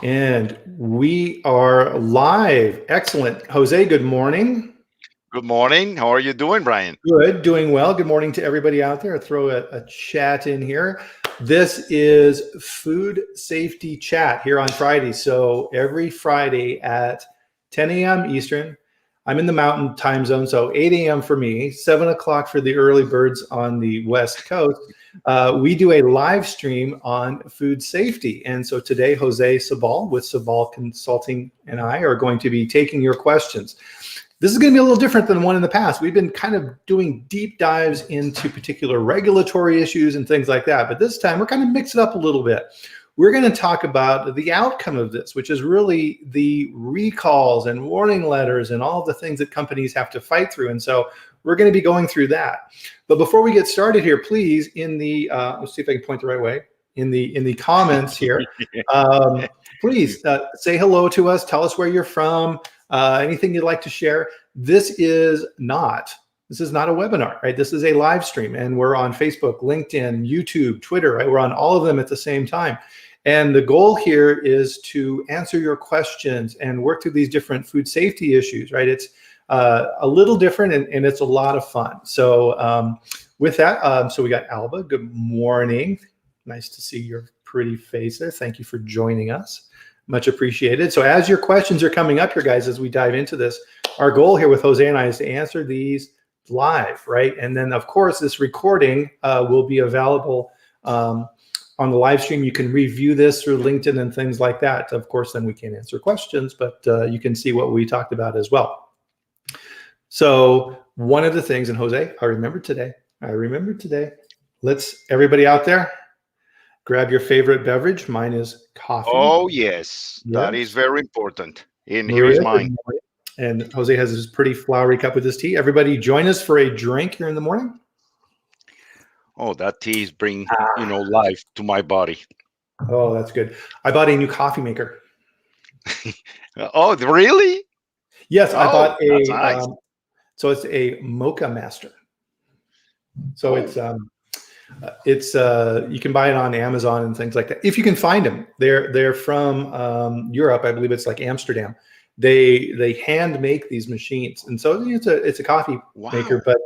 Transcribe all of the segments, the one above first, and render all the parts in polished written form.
And we are live. Excellent. Jose, good morning. Good morning. How are you doing, Bryan? Good, doing well. Good morning to everybody out there. I'll throw a chat in here. This is Food Safety Chat here on Friday. So every Friday at 10 a.m. Eastern, I'm in the Mountain Time Zone, so 8 a.m. for me, 7 o'clock for the early birds on the West Coast. We do a live stream on food safety. And so today, Jose Sabal with Sabal Consulting and I are going to be taking your questions. This is going to be a little different than the one in the past. We've been kind of doing deep dives into particular regulatory issues and things like that. But this time, we're kind of mix it up a little bit. We're going to talk about the outcome of this, which is really the recalls and warning letters and all the things that companies have to fight through. And so we're going to be going through that. But before we get started here, please, in the let's see if I can point the right way. In the comments here, please say hello to us. Tell us where you're from. Anything you'd like to share. This is not a webinar, right? This is a live stream, and we're on Facebook, LinkedIn, YouTube, Twitter, right? We're on all of them at the same time. And the goal here is to answer your questions and work through these different food safety issues, right? It's a little different, and it's a lot of fun. So with that, so we got Alba. Good morning. Nice to see your pretty face there. Thank you for joining us. Much appreciated. So as your questions are coming up here, guys, as we dive into this, our goal here with Jose and I is to answer these live, right? And then, of course, this recording will be available on the live stream. You can review this through LinkedIn and things like that. Of course, then we can't answer questions, but you can see what we talked about as well. So one of the things, and Jose, I remember today. Let's, everybody out there, grab your favorite beverage. Mine is coffee. Oh, yes. That is very important. And Maria, here is mine. And Jose has his pretty flowery cup with his tea. Everybody join us for a drink here in the morning. Oh, that tea is bring, life to my body. Oh, that's good. I bought a new coffee maker. Oh, really? Yes, I bought a, nice. So it's a Mocha Master. So it's you can buy it on Amazon and things like that if you can find them. They're from Europe, I believe it's like Amsterdam. They hand make these machines, and so it's a coffee maker, but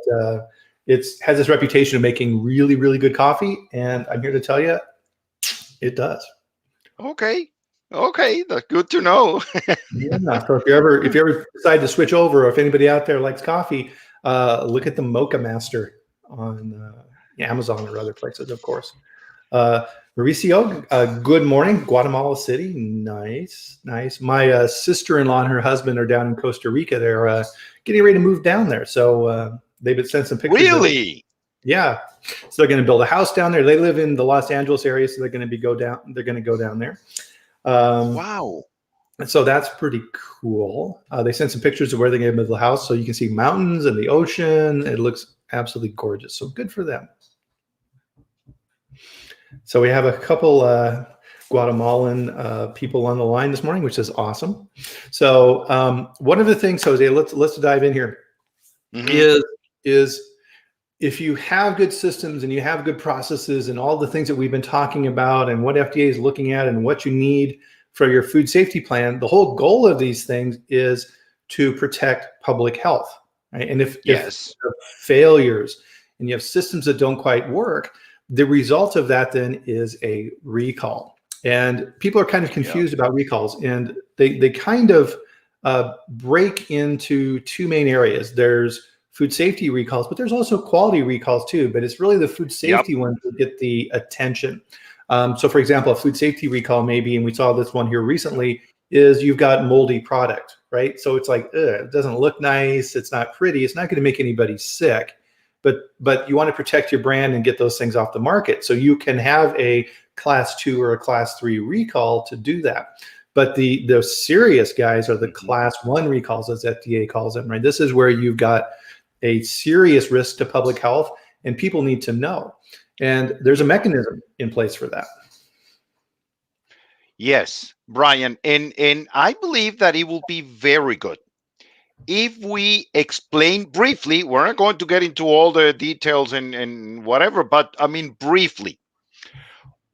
it has this reputation of making really, really good coffee, and I'm here to tell you it does. Okay, that's good to know. Yeah, so if you ever decide to switch over, or if anybody out there likes coffee, look at the Mocha Master on Amazon or other places, of course. Mauricio, good morning, Guatemala City. Nice. My sister-in-law and her husband are down in Costa Rica. They're getting ready to move down there, so they've been sent some pictures. Really? Yeah. So they're going to build a house down there. They live in the Los Angeles area, so they're going to go down there. Wow. So that's pretty cool. They sent some pictures of where they're going to build the house, so you can see mountains and the ocean. It looks absolutely gorgeous. So good for them. So we have a couple Guatemalan people on the line this morning, which is awesome. So one of the things, Jose, let's dive in here. Is if you have good systems and you have good processes and all the things that we've been talking about and what FDA is looking at and what you need for your food safety plan, the whole goal of these things is to protect public health, right? And if you have failures and you have systems that don't quite work, the result of that then is a recall. And people are kind of confused about recalls, and they kind of break into two main areas. There's food safety recalls, but there's also quality recalls too, but it's really the food safety ones that get the attention. So for example, a food safety recall maybe, and we saw this one here recently, is you've got moldy product, right? So it's like, it doesn't look nice, it's not pretty, it's not going to make anybody sick. But you want to protect your brand and get those things off the market. So you can have a class 2 or a class 3 recall to do that. But the serious guys are the class 1 recalls, as FDA calls them, right? This is where you've got a serious risk to public health, and people need to know. And there's a mechanism in place for that. Yes, Bryan, and I believe that it will be very good if we explain briefly. We're not going to get into all the details and whatever, but I mean briefly.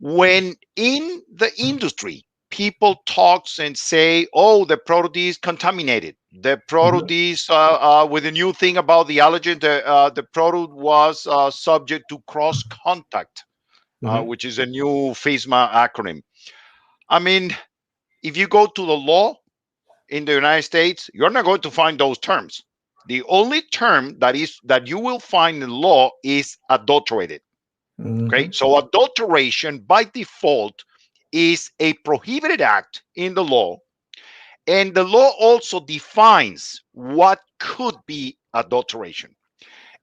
When in the industry, people talks and say, oh, the product is contaminated. The product is with a new thing about the allergen. The product was subject to cross contact, Mm-hmm. which is a new FISMA acronym. I mean, if you go to the law in the United States, you're not going to find those terms. The only term that you will find in law is adulterated. Okay, Mm-hmm. so adulteration by default is a prohibited act in the law, and the law also defines what could be adulteration.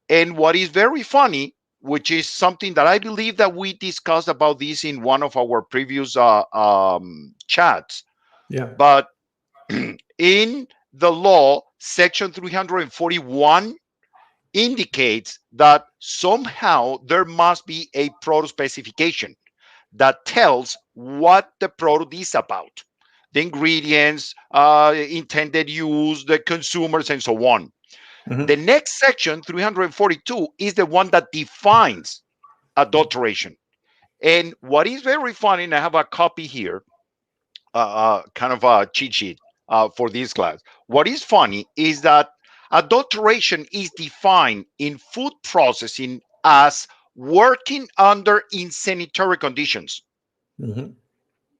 And what is very funny, which is something that I believe that we discussed about this in one of our previous chats, Yeah. but in the law, section 341 indicates that somehow there must be a product specification that tells what the product is about, the ingredients, intended use, the consumers, and so on. Mm-hmm. The next section, 342, is the one that defines adulteration. And what is very funny, and I have a copy here, kind of a cheat sheet for this class. What is funny is that adulteration is defined in food processing as working under insanitary conditions. Mm-hmm.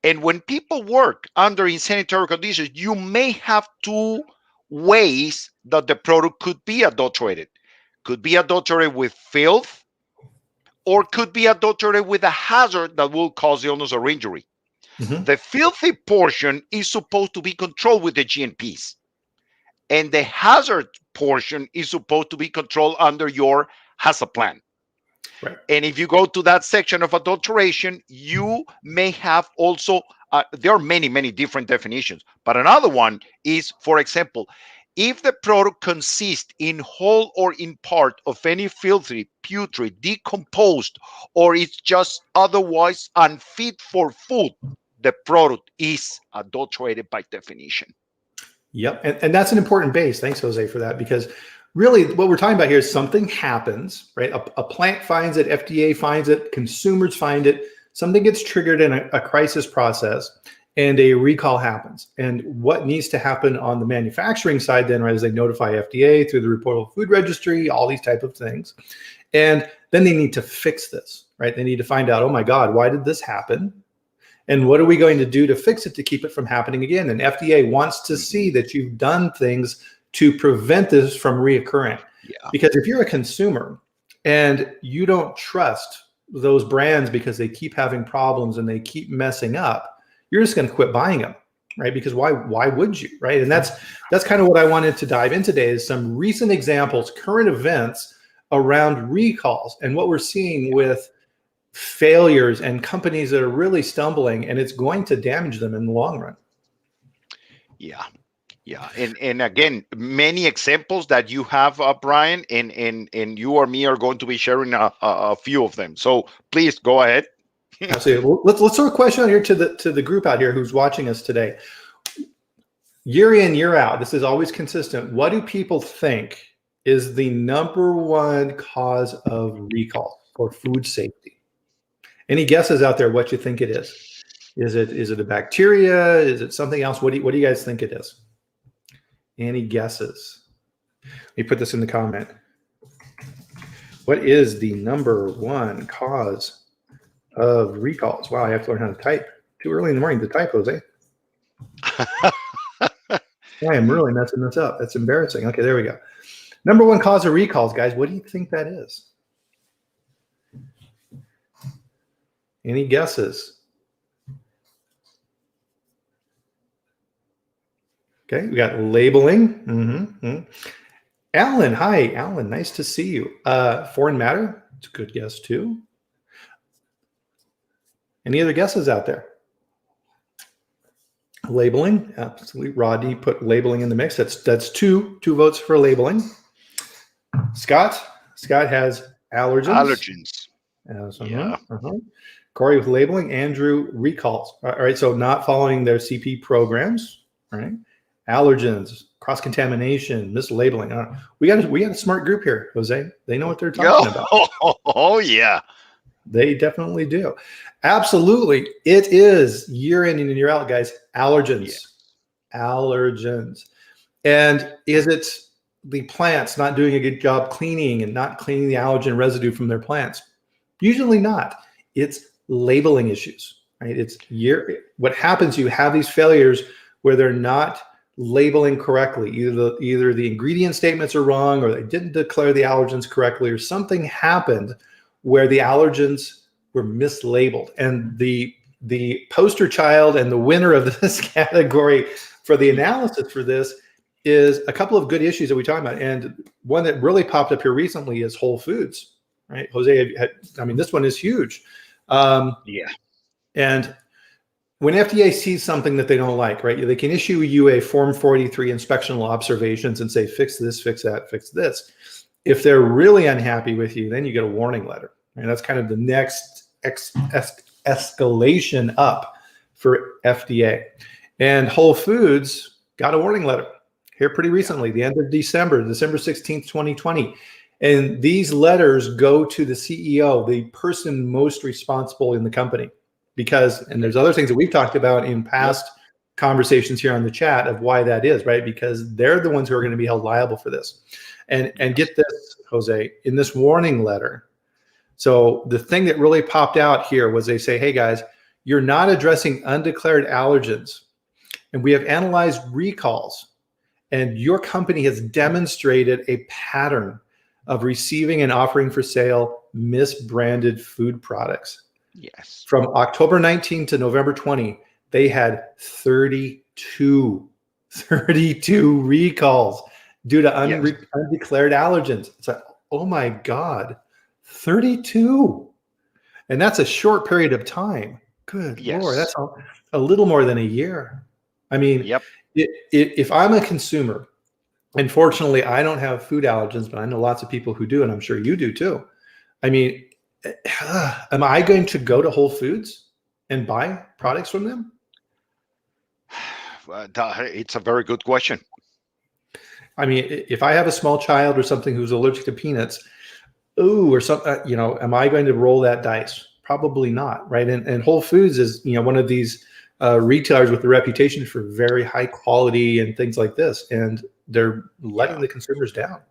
And when people work under insanitary conditions, you may have two ways that the product could be adulterated. Could be adulterated with filth, or could be adulterated with a hazard that will cause illness or injury. Mm-hmm. The filthy portion is supposed to be controlled with the GMPs, and the hazard portion is supposed to be controlled under your HACCP plan. Right. And if you go to that section of adulteration, you may have also, there are many, many different definitions. But another one is, for example, if the product consists in whole or in part of any filthy, putrid, decomposed, or it's just otherwise unfit for food, the product is adulterated by definition. Yep. And that's an important base. Thanks, Jose, for that, because really what we're talking about here is something happens, right? A plant finds it, FDA finds it, consumers find it, something gets triggered in a crisis process, and a recall happens. And what needs to happen on the manufacturing side then, right, is they notify FDA through the reportable food registry, all these type of things. And then they need to fix this, right? They need to find out, oh my God, why did this happen? And what are we going to do to fix it to keep it from happening again? And FDA wants to see that you've done things to prevent this from reoccurring. Yeah. Because if you're a consumer and you don't trust those brands because they keep having problems and they keep messing up, you're just going to quit buying them, right? Because why would you, right? And that's kind of what I wanted to dive in today, is some recent examples, current events around recalls and what we're seeing with failures and companies that are really stumbling, and it's going to damage them in the long run. Yeah. Yeah, and again, many examples that you have, Bryan, and you or me are going to be sharing a few of them. So please go ahead. Absolutely. Well, let's throw a question out here to the group out here who's watching us today. Year in, year out, this is always consistent. What do people think is the number one cause of recall for food safety? Any guesses out there what you think it is? Is it a bacteria? Is it something else? What do you guys think it is? Any guesses? Let me put this in the comment. What is the number one cause of recalls? Wow, I have to learn how to type. Too early in the morning to type, Jose. I am really messing this up. That's embarrassing. Okay, there we go. Number one cause of recalls, guys. What do you think that is? Any guesses? Okay, we got labeling. Mm-hmm. Alan, hi, Alan. Nice to see you. Foreign matter. It's a good guess too. Any other guesses out there? Labeling. Absolutely. Rodney put labeling in the mix. That's two votes for labeling. Scott has allergens. Yeah. Corey with labeling. Andrew, recalls. All right, so not following their CP programs. All right. Allergens, cross-contamination, mislabeling. We got a smart group here, Jose. They know what they're talking about. Oh yeah. They definitely do. Absolutely. It is year in and year out, guys. Yeah. Allergens. Allergens. And is it the plants not doing a good job cleaning and not cleaning the allergen residue from their plants? Usually not. It's labeling issues, right? What happens, you have these failures where they're not labeling correctly. Either the ingredient statements are wrong, or they didn't declare the allergens correctly, or something happened where the allergens were mislabeled. And the poster child and the winner of this category for the analysis for this is a couple of good issues that we talk about. And one that really popped up here recently is Whole Foods, right? Jose, I mean, this one is huge. Yeah. And when FDA sees something that they don't like, right, they can issue you a Form 483 inspectional observations and say, fix this, fix that, fix this. If they're really unhappy with you, then you get a warning letter. And that's kind of the next escalation up for FDA. And Whole Foods got a warning letter here pretty recently, the end of December 16th, 2020. And these letters go to the CEO, the person most responsible in the company. And there's other things that we've talked about in past conversations here on the chat of why that is, right? Because they're the ones who are going to be held liable for this. And get this, Jose, in this warning letter. So the thing that really popped out here was they say, hey guys, you're not addressing undeclared allergens. And we have analyzed recalls, and your company has demonstrated a pattern of receiving and offering for sale misbranded food products. Yes. From October 19 to November 20, they had 32 recalls due to undeclared allergens. It's like, oh my God, 32. And that's a short period of time. Good Lord, that's a little more than a year. I mean, if I'm a consumer, and fortunately I don't have food allergens, but I know lots of people who do, and I'm sure you do too. I mean, am I going to go to Whole Foods and buy products from them? It's a very good question. I mean, if I have a small child or something who's allergic to peanuts, or something, am I going to roll that dice? Probably not, right? And Whole Foods is, one of these retailers with a reputation for very high quality and things like this, and they're letting the consumers down.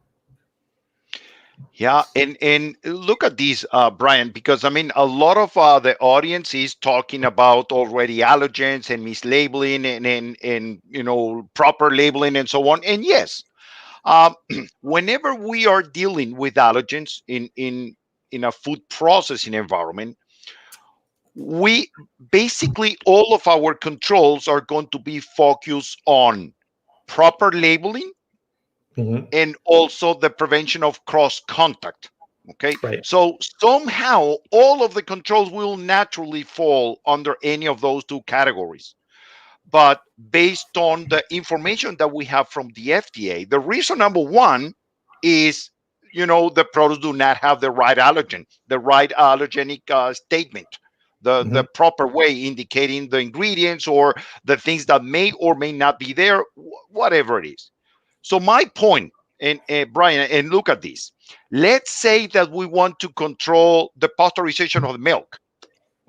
Yeah, and look at this, Bryan, because I mean, a lot of the audience is talking about already allergens and mislabeling and proper labeling and so on. And yes, whenever we are dealing with allergens in a food processing environment, we basically all of our controls are going to be focused on proper labeling. Mm-hmm. And also the prevention of cross contact. Okay. Right. So somehow all of the controls will naturally fall under any of those two categories. But based on the information that we have from the FDA, the reason number one is, the products do not have the right allergen, the right allergenic statement, the proper way indicating the ingredients or the things that may or may not be there, whatever it is. So my point, and Bryan, and look at this. Let's say that we want to control the pasteurization of the milk,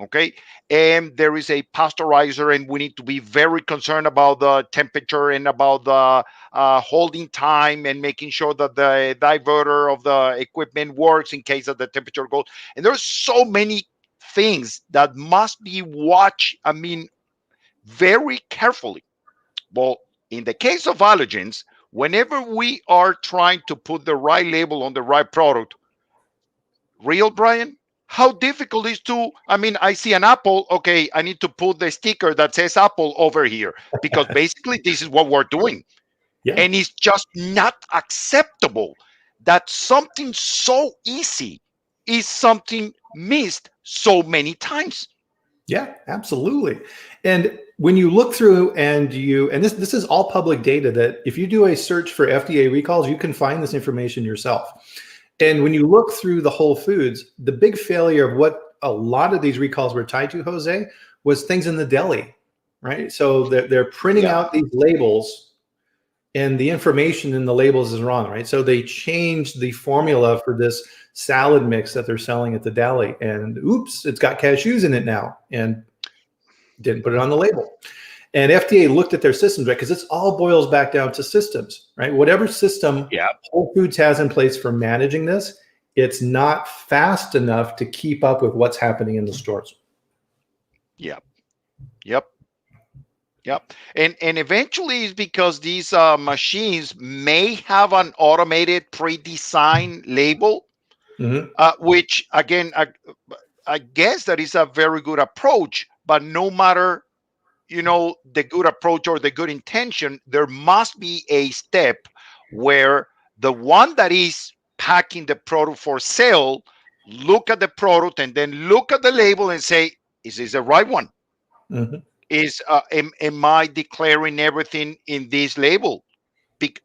okay? And there is a pasteurizer, and we need to be very concerned about the temperature and about the holding time and making sure that the diverter of the equipment works in case of the temperature goes. And there's so many things that must be watched, very carefully. Well, in the case of allergens, whenever we are trying to put the right label on the right product, real Bryan, how difficult is to, I see an apple, okay, I need to put the sticker that says apple over here because basically this is what we're doing. Yeah. And it's just not acceptable that something so easy is something missed so many times. Yeah, absolutely. And when you look through and this is all public data, that if you do a search for FDA recalls, you can find this information yourself. And when you look through the Whole Foods, the big failure of what a lot of these recalls were tied to, Jose, was things in the deli, right? So they're printing out these labels and the information in the labels is wrong, right? So they changed the formula for this salad mix that they're selling at the deli, and oops, it's got cashews in it now, and didn't put it on the label. And FDA looked at their systems, right? Because this all boils back down to systems, right? Whatever system Yeah. Whole Foods has in place for managing this, it's not fast enough to keep up with what's happening in the stores. Yep. Yep. Yep. And eventually it's because these machines may have an automated pre-designed label, Mm-hmm. which again, I guess that is a very good approach. But no matter, the good approach or the good intention, there must be a step where the one that is packing the product for sale look at the product and then look at the label and say, is this the right one? Mm-hmm. Am I declaring everything in this label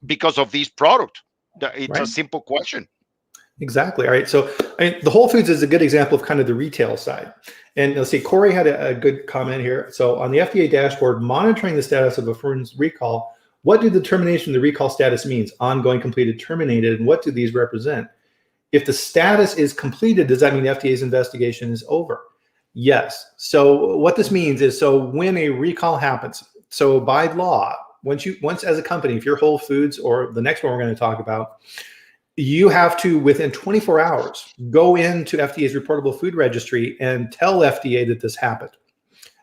because of this product? It's a Right. simple question. Exactly. All right. So the Whole Foods is a good example of kind of the retail side. And let's see, Corey had a good comment here. So on the FDA dashboard, monitoring the status of a firm's recall, what do the termination of the recall status means? Ongoing, completed, terminated, and what do these represent? If the status is completed, does that mean FDA's investigation is over? Yes. So what this means is, so when a recall happens, so by law, once as a company, if you're Whole Foods or the next one we're going to talk about, you have to, within 24 hours, go into FDA's reportable food registry and tell FDA that this happened.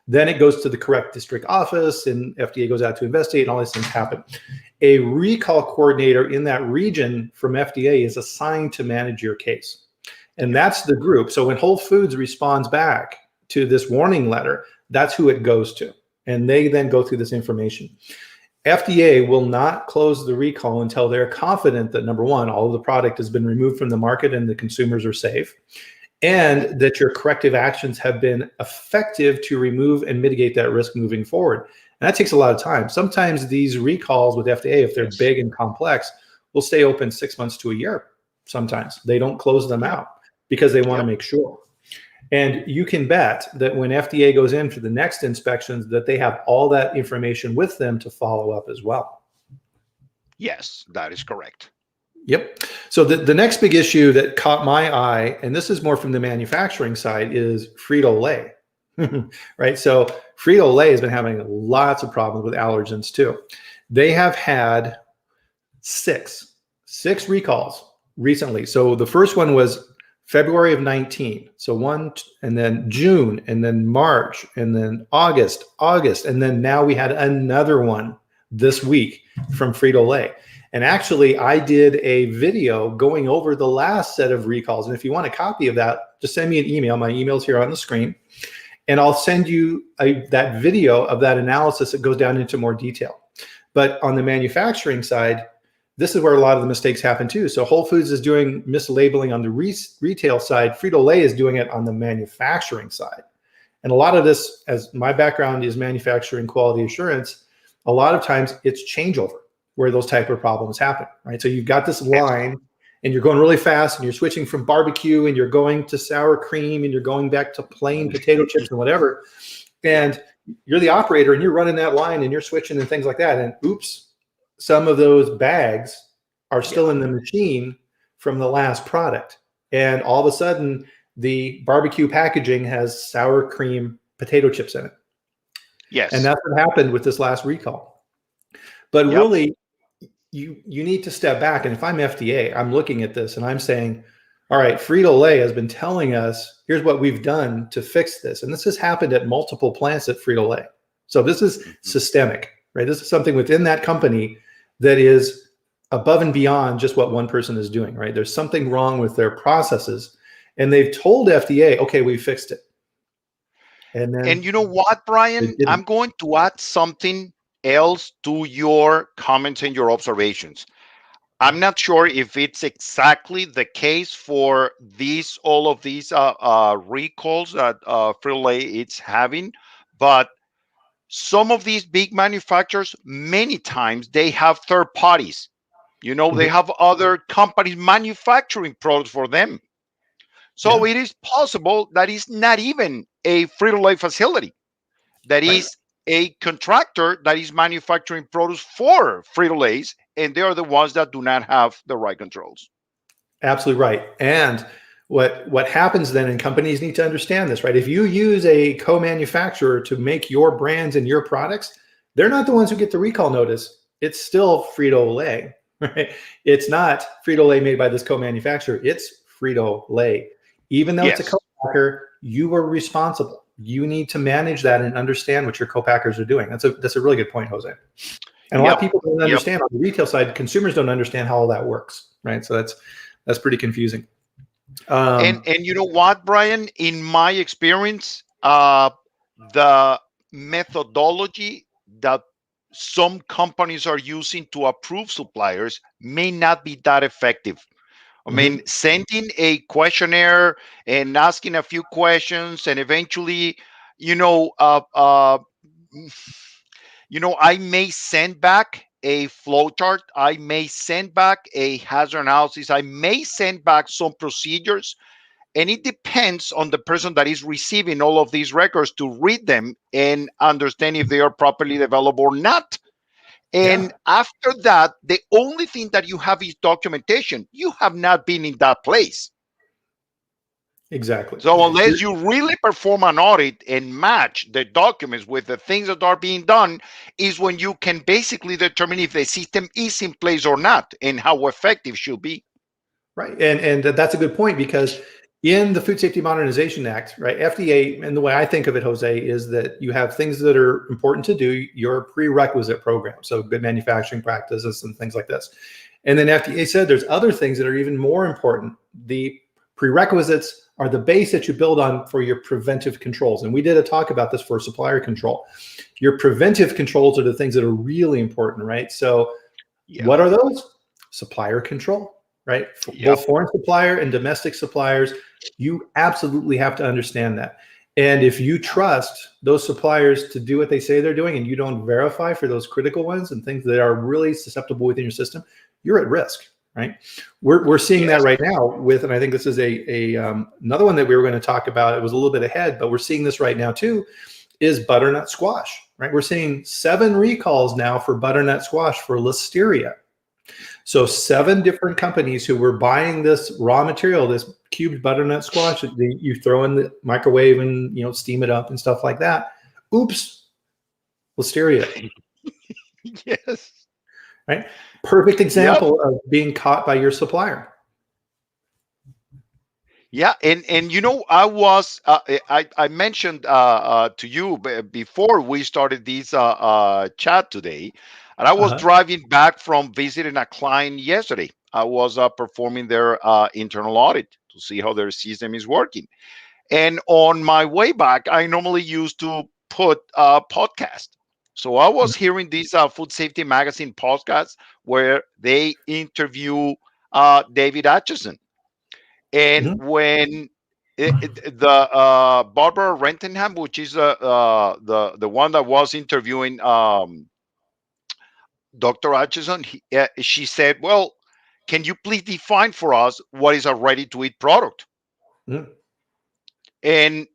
Then it goes to the correct district office and FDA goes out to investigate and all these things happen. A recall coordinator in that region from FDA is assigned to manage your case. And that's the group. So when Whole Foods responds back to this warning letter, that's who it goes to. And they then go through this information. FDA will not close the recall until they're confident that, number one, all of the product has been removed from the market and the consumers are safe, and that your corrective actions have been effective to remove and mitigate that risk moving forward. And that takes a lot of time. Sometimes these recalls with FDA, if they're Yes. big and complex, will stay open 6 months to a year. Sometimes they don't close them out because they want to make sure. And you can bet that when FDA goes in for the next inspections, that they have all that information with them to follow up as well. Yes, that is correct. Yep. So the next big issue that caught my eye, and this is more from the manufacturing side, is Frito-Lay. Right? So Frito-Lay has been having lots of problems with allergens too. They have had six recalls recently. So the first one was February of 19. So one, and then June, and then March, and then August, and then now we had another one this week from Frito-Lay. And actually, I did a video going over the last set of recalls. And if you want a copy of that, just send me an email. My email's here on the screen. And I'll send you that video of that analysis that goes down into more detail. But on the manufacturing side, this is where a lot of the mistakes happen too. So Whole Foods is doing mislabeling on the retail side. Frito-Lay is doing it on the manufacturing side. And a lot of this, as my background is manufacturing quality assurance, a lot of times it's changeover where those type of problems happen, right? So you've got this line and you're going really fast and you're switching from barbecue and you're going to sour cream and you're going back to plain potato chips and whatever. And you're the operator and you're running that line and you're switching and things like that. And oops, some of those bags are still in the machine from the last product. And all of a sudden, the barbecue packaging has sour cream potato chips in it. Yes. And that's what happened with this last recall. But really, you need to step back. And if I'm FDA, I'm looking at this and I'm saying, all right, Frito-Lay has been telling us, here's what we've done to fix this. And this has happened at multiple plants at Frito-Lay. So this is systemic, right? This is something within that company that is above and beyond just what one person is doing, right? There's something wrong with their processes. And they've told FDA, okay, we fixed it. And you know what, Bryan? I'm going to add something else to your comments and your observations. I'm not sure if it's exactly the case for all of these recalls that Frito-Lay it's having, but some of these big manufacturers, many times they have third parties. They have other companies manufacturing products for them. So it is possible that it's not even a Frito-Lay facility. That is a contractor that is manufacturing products for Frito-Lay's, and they are the ones that do not have the right controls. Absolutely right. And what happens then, and companies need to understand this, right? If you use a co-manufacturer to make your brands and your products, they're not the ones who get the recall notice. It's still Frito-Lay, right? It's not Frito-Lay made by this co-manufacturer. It's Frito-Lay. Even though it's a Yes. co-packer, you are responsible. You need to manage that and understand what your co-packers are doing. That's a really good point, Jose. And a lot of people don't understand on the retail side. Consumers don't understand how all that works, right? So that's pretty confusing. And you know what, Brian? In my experience, the methodology that some companies are using to approve suppliers may not be that effective. I mean, sending a questionnaire and asking a few questions, and eventually, you know, I may send back a flowchart. I may send back a hazard analysis. I may send back some procedures, and it depends on the person that is receiving all of these records to read them and understand if they are properly developed or not. And Yeah, after that, the only thing that you have is documentation. You have not been in that place. exactly. So unless you really perform an audit and match the documents with the things that are being done, is when you can basically determine if the system is in place or not and how effective should be. Right. And that's a good point, because in the Food Safety Modernization Act, right, FDA, and the way I think of it, Jose, is that you have things that are important to do, your prerequisite program. So good manufacturing practices and things like this. And then FDA said there's other things that are even more important. The prerequisites are the base that you build on for your preventive controls. And we did a talk about this for supplier control. Your preventive controls are the things that are really important, right? So what are those? Supplier control, right? Both foreign supplier and domestic suppliers, you absolutely have to understand that. And if you trust those suppliers to do what they say they're doing, and you don't verify for those critical ones and things that are really susceptible within your system, you're at risk, right? We're seeing that right now with, and I think this is another one that we were going to talk about. It was a little bit ahead, but we're seeing this right now too, is butternut squash, right? We're seeing 7 recalls now for butternut squash for listeria. So 7 different companies who were buying this raw material, this cubed butternut squash that you throw in the microwave and steam it up and stuff like that. Oops, listeria. Yes. Right? Perfect example of being caught by your supplier. Yeah, and I mentioned to you before we started this chat today, and I was driving back from visiting a client yesterday. I was performing their internal audit to see how their system is working, and on my way back, I normally used to put a podcast. So I was hearing this Food Safety Magazine podcast where they interview David Atchison. And when the Barbara Rentenham, which is the one that was interviewing Dr. Atchison, she said, "Well, can you please define for us what is a ready-to-eat product?" And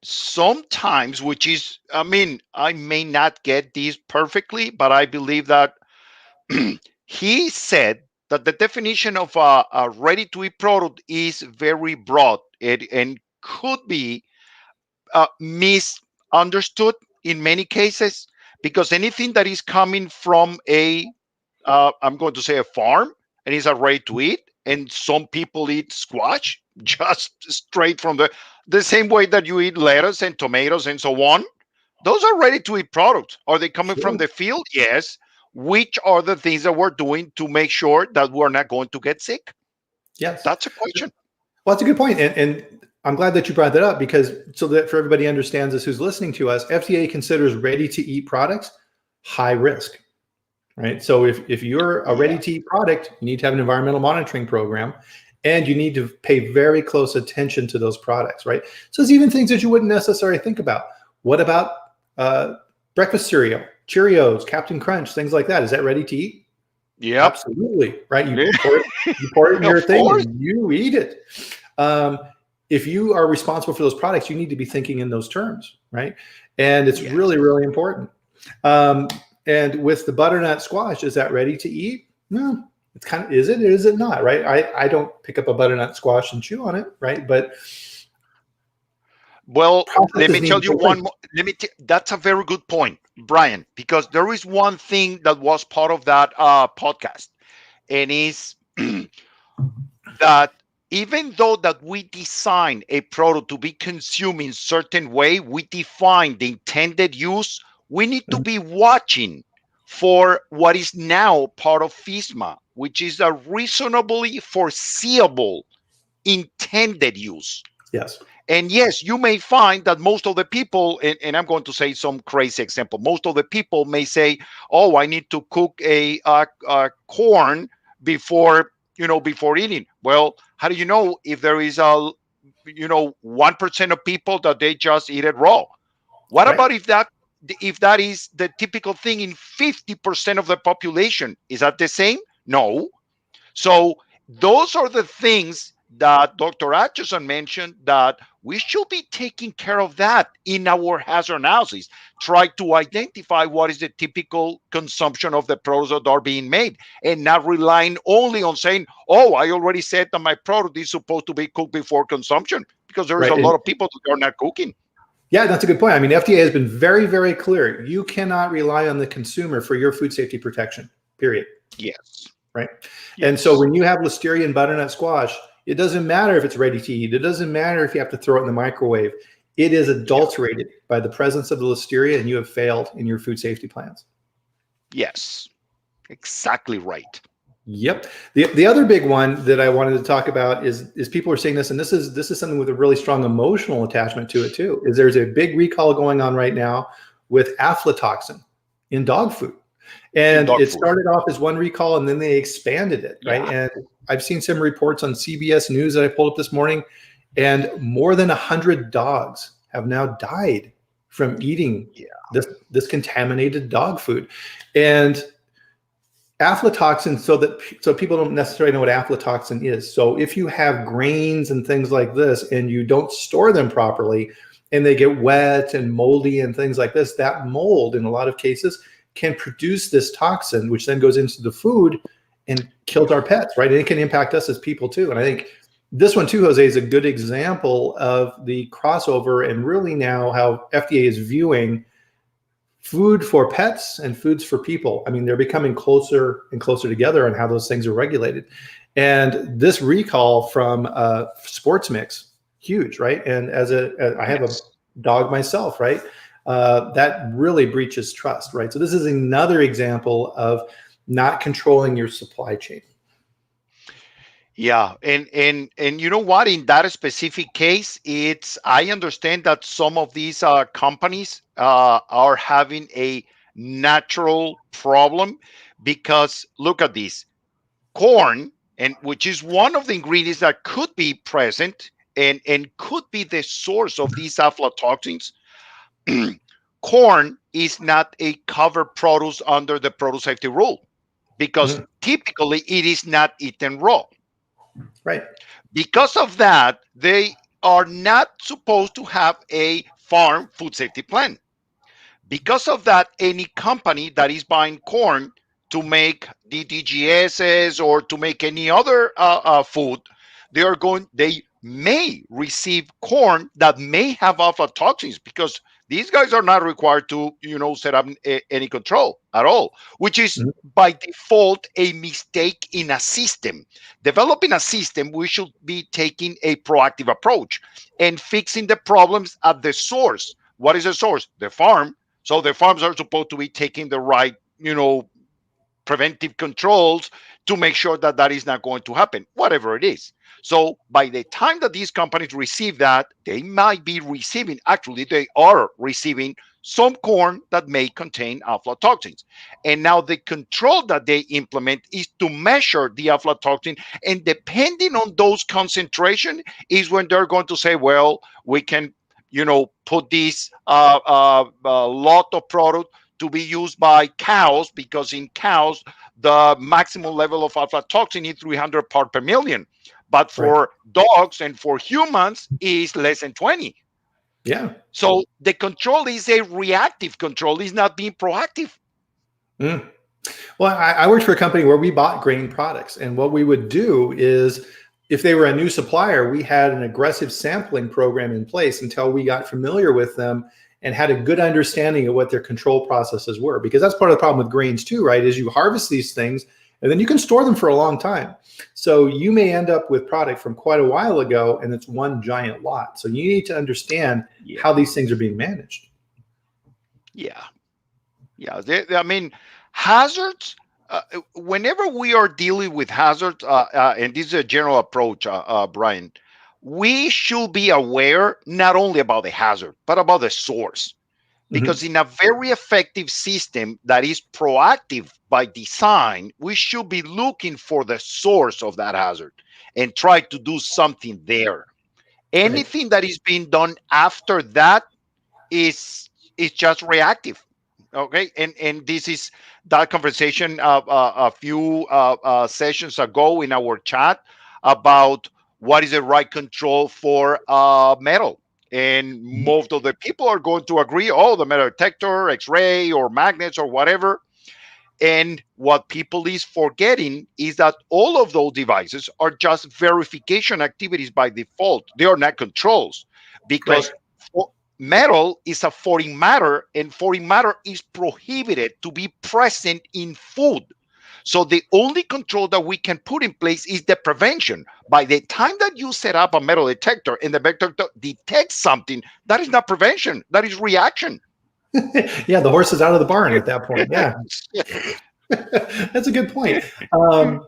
sometimes, which is, I mean, I may not get these perfectly, but I believe that he said that the definition of a ready-to-eat product is very broad and could be misunderstood in many cases, because anything that is coming from I'm going to say a farm, and is a ready-to-eat, and some people eat squash just straight from the same way that you eat lettuce and tomatoes and so on. Those are ready-to-eat products. Are they coming from the field? Yes. Which are the things that we're doing to make sure that we're not going to get sick? Yes. That's a question. Well, that's a good point. And I'm glad that you brought that up, because so that for everybody understands this who's listening to us, FDA considers ready-to-eat products high risk, right? So if you're a ready-to-eat product, you need to have an environmental monitoring program, and you need to pay very close attention to those products, right? So there's even things that you wouldn't necessarily think about. What about breakfast cereal, Cheerios, Captain Crunch, things like that? Is that ready to eat? Yeah, absolutely, right? You pour it in your thing and you eat it. if you are responsible for those products, you need to be thinking in those terms, right? And it's Yes. really, really important. Um, and with the butternut squash, is that ready to eat? No, it's kind of, is it or is it not, right? I don't pick up a butternut squash and chew on it, right? But Well, let processes me need tell to you take place. one more. That's a very good point, Brian, because there is one thing that was part of that podcast, and is that even though that we design a product to be consumed in certain way, we define the intended use. We need to be watching for what is now part of FISMA, which is a reasonably foreseeable intended use. Yes. And yes, you may find that most of the people, and I'm going to say some crazy example, most of the people may say, oh, I need to cook a corn before, before eating. Well, how do you know if there is 1% of people that they just eat it raw? What Right. about if that is the typical thing in 50% of the population? Is that the same? No. So those are the things that Dr. Atchison mentioned that we should be taking care of that in our hazard analysis. Try to identify what is the typical consumption of the products that are being made and not relying only on saying, oh, I already said that my product is supposed to be cooked before consumption, because there's a Right. lot of people that are not cooking. Yeah, that's a good point. I mean, FDA has been very, very clear. You cannot rely on the consumer for your food safety protection, period. Yes. Right. And so Yes. when you have listeria and butternut squash, it doesn't matter if it's ready to eat. It doesn't matter if you have to throw it in the microwave. It is Yeah. adulterated by the presence of the listeria, and you have failed in your food safety plans. Yes. Exactly right. Yep. The other big one that I wanted to talk about is people are saying this, and this is something with a really strong emotional attachment to it too. Is there's a big recall going on right now with aflatoxin in dog food, In and dog it food. started off as one recall, and then they expanded it, right? Yeah. And I've seen some reports on CBS News that I pulled up this morning, and more than 100 dogs have now died from eating Yeah. this contaminated dog food, and aflatoxin, so people don't necessarily know what aflatoxin is. So if you have grains and things like this and you don't store them properly and they get wet and moldy and things like this, that mold in a lot of cases can produce this toxin, which then goes into the food and kills our pets, right? And it can impact us as people too. And I think this one too, Jose, is a good example of the crossover and really now how FDA is viewing food for pets and foods for people. I mean, they're becoming closer and closer together on how those things are regulated. And this recall from sports mix, huge, right? And I have a Yes. dog myself, right? That really breaches trust, right? So this is another example of not controlling your supply chain. Yeah, and you know what? In that specific case, I understand that some of these companies are having a natural problem, because look at this corn, and which is one of the ingredients that could be present and could be the source of these aflatoxins. Corn is not a covered produce under the product safety rule, because Mhm. typically it is not eaten raw. Right. Because of that, they are not supposed to have a farm food safety plan. Because of that, any company that is buying corn to make DDGSs or to make any other food, they may receive corn that may have aflatoxins, because these guys are not required to, set up any control at all, which is Mhm. by default a mistake in a system. Developing a system, we should be taking a proactive approach and fixing the problems at the source. What is the source? The farm. So the farms are supposed to be taking the right, preventive controls to make sure that that is not going to happen, whatever it is. So by the time that these companies receive that, they might be receiving, actually, they are receiving some corn that may contain aflatoxins. And now the control that they implement is to measure the aflatoxin. And depending on those concentration is when they're going to say, well, we can, put this lot of product to be used by cows, because in cows the maximum level of aflatoxin is 300 part per million. but Right. for dogs and for humans is less than 20. Yeah. So the control is a reactive control, is not being proactive. Mm. Well, I worked for a company where we bought grain products. And what we would do is, if they were a new supplier, we had an aggressive sampling program in place until we got familiar with them and had a good understanding of what their control processes were. Because that's part of the problem with grains too, right? Is you harvest these things and then you can store them for a long time. So you may end up with product from quite a while ago and it's one giant lot. So you need to understand Yeah. how these things are being managed. Yeah. Yeah. I mean, hazards, whenever we are dealing with hazards, and this is a general approach, Brian, we should be aware not only about the hazard, but about the source. Mhm. Because in a very effective system that is proactive by design, we should be looking for the source of that hazard and try to do something there. Right. Anything that is being done after that is is just reactive. Okay, and this is that conversation a few sessions ago in our chat about what is the right control for metal, and Mhm. most of the people are going to agree, oh, the metal detector, x-ray or magnets or whatever. And what people is forgetting is that all of those devices are just verification activities by default. They are not controls, Right. because metal is a foreign matter, and foreign matter is prohibited to be present in food. So the only control that we can put in place is the prevention. By the time that you set up a metal detector and the detector detects something, that is not prevention, that is reaction. Yeah, the horse is out of the barn at that point. Yeah. That's a good point. Um,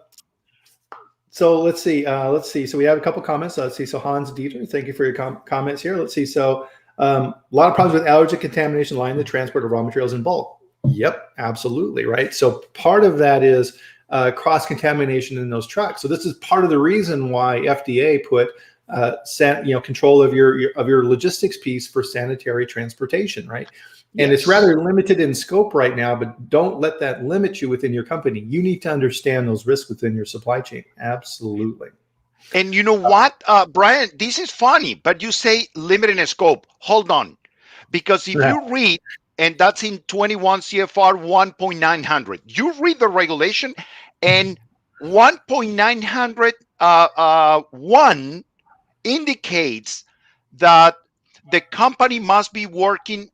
so let's see. Let's see. So we have a couple comments. Let's see. So Hans Dieter, thank you for your comments here. Let's see. So a lot of problems with allergen contamination line the transport of raw materials in bulk. Yep, absolutely. Right. So part of that is cross contamination in those trucks. So this is part of the reason why FDA put control of your logistics piece for sanitary transportation. Right. And it's Yes. rather limited in scope right now, but don't let that limit you within your company. You need to understand those risks within your supply chain. Absolutely. And you know what, Brian, this is funny, but you say limited scope. Hold on. Because if Yeah. you read, and that's in 21 CFR 1.900, you read the regulation, and 1.900 1 indicates that the company must be working,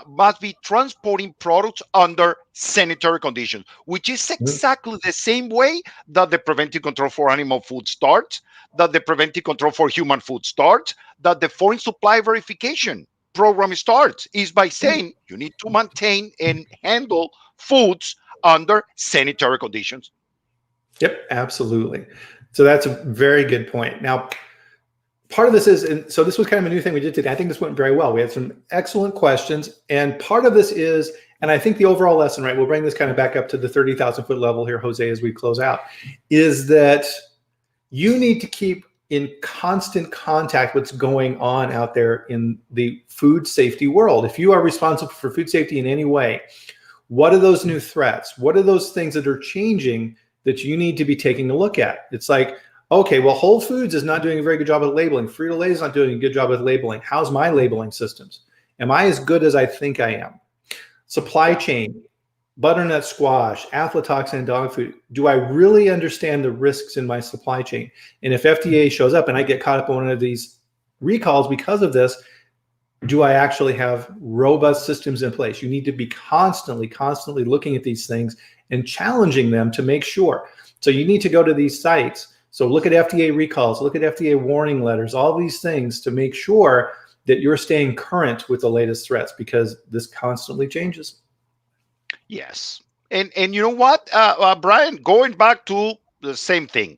must be transporting products under sanitary conditions, which is Mhm. exactly the same way that the preventive control for animal food starts, that the preventive control for human food starts, that the foreign supply verification program starts, is by saying you need to maintain and handle foods under sanitary conditions. Yep, absolutely. So that's a very good point. Now, part of this is, and so this was kind of a new thing we did today. I think this went very well. We had some excellent questions. And part of this is, and I think the overall lesson, right, we'll bring this kind of back up to the 30,000 foot level here, Jose, as we close out, is that you need to keep in constant contact what's going on out there in the food safety world. If you are responsible for food safety in any way, what are those new threats? What are those things that are changing that you need to be taking a look at? It's like, okay, well, Whole Foods is not doing a very good job at labeling. Frito-Lay is not doing a good job at labeling. How's my labeling systems? Am I as good as I think I am? Supply Yeah. chain, butternut squash, aflatoxin dog food. Do I really understand the risks in my supply chain? And if FDA shows up and I get caught up in one of these recalls because of this, do I actually have robust systems in place? You need to be constantly looking at these things and challenging them to make sure. So you need to go to these sites. So look at FDA recalls, look at FDA warning letters, all these things to make sure that you're staying current with the latest threats because this constantly changes. Yes. And you know what, Brian, going back to the same thing.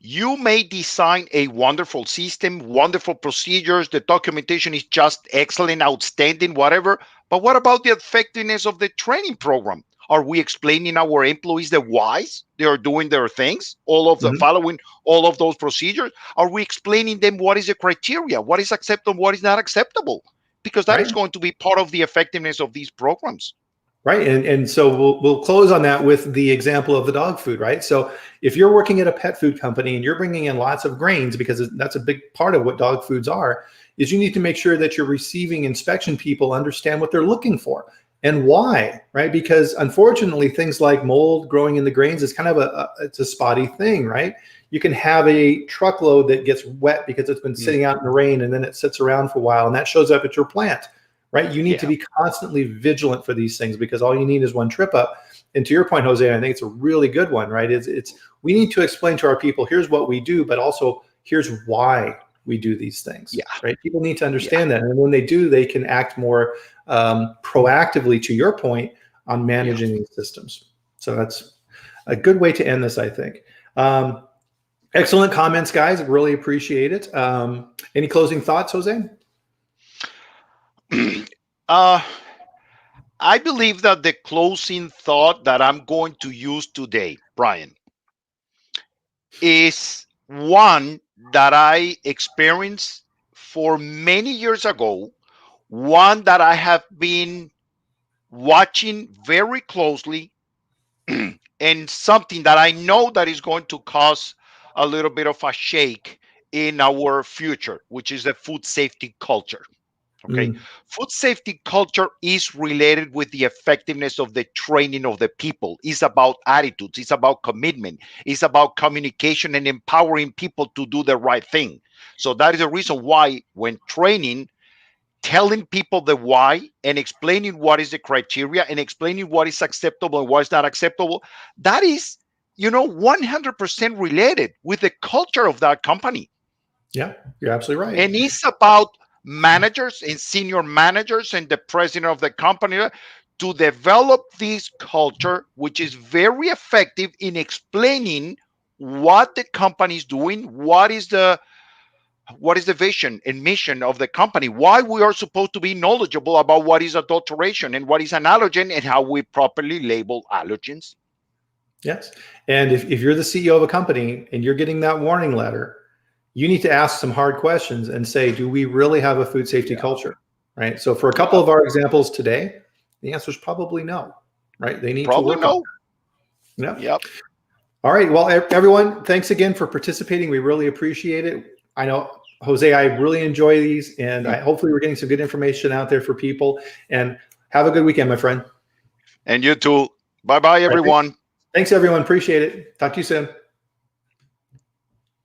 You may design a wonderful system, wonderful procedures, the documentation is just excellent, outstanding, whatever. But what about the effectiveness of the training program? Are we explaining our employees the whys they are doing their things, all of the Mhm. following all of those procedures? Are we explaining them what is the criteria, what is acceptable, what is not acceptable? Because that is Right? going to be part of the effectiveness of these programs. Right. And so we'll close on that with the example of the dog food, right? So if you're working at a pet food company and you're bringing in lots of grains, because that's a big part of what dog foods are, is you need to make sure that your receiving inspection people understand what they're looking for and why, right? Because unfortunately, things like mold growing in the grains is kind of it's a spotty thing, right? You can have a truckload that gets wet because it's been sitting out in the rain and then it sits around for a while and that shows up at your plant. Right? You need to be constantly vigilant for these things because all you need is one trip up. And to your point, Jose, I think it's a really good one, right? It's we need to explain to our people, here's what we do, but also here's why we do these things, right? People need to understand that. And when they do, they can act more proactively, to your point, on managing these systems. So that's a good way to end this, I think. Excellent comments, guys. Really appreciate it. Any closing thoughts, Jose? I believe that the closing thought that I'm going to use today, Bryan, is one that I experienced for many years ago, one that I have been watching very closely, and something that I know that is going to cause a little bit of a shake in our future, which is the food safety culture. Okay. Food safety culture is related with the effectiveness of the training of the people. It's about attitudes. It's about commitment. It's about communication and empowering people to do the right thing. So that is the reason why when training, telling people the why and explaining what is the criteria and explaining what is acceptable and what is not acceptable, that is, 100% related with the culture of that company. Yeah, you're absolutely right. And it's about managers and senior managers and the president of the company to develop this culture, which is very effective in explaining what the company is doing, what is the vision and mission of the company, why we are supposed to be knowledgeable about what is adulteration and what is an allergen and how we properly label allergens. Yes. And if you're the CEO of a company and you're getting that warning letter, you need to ask some hard questions and say, do we really have a food safety culture? Right. So for a couple of our examples today, the answer is probably no. Right. They need to work on that. Yep. All right. Well, everyone, thanks again for participating. We really appreciate it. I know, Jose, I really enjoy these, and hopefully we're getting some good information out there for people. And have a good weekend, my friend. And you too. Bye-bye, everyone. Thanks, everyone. Appreciate it. Talk to you soon.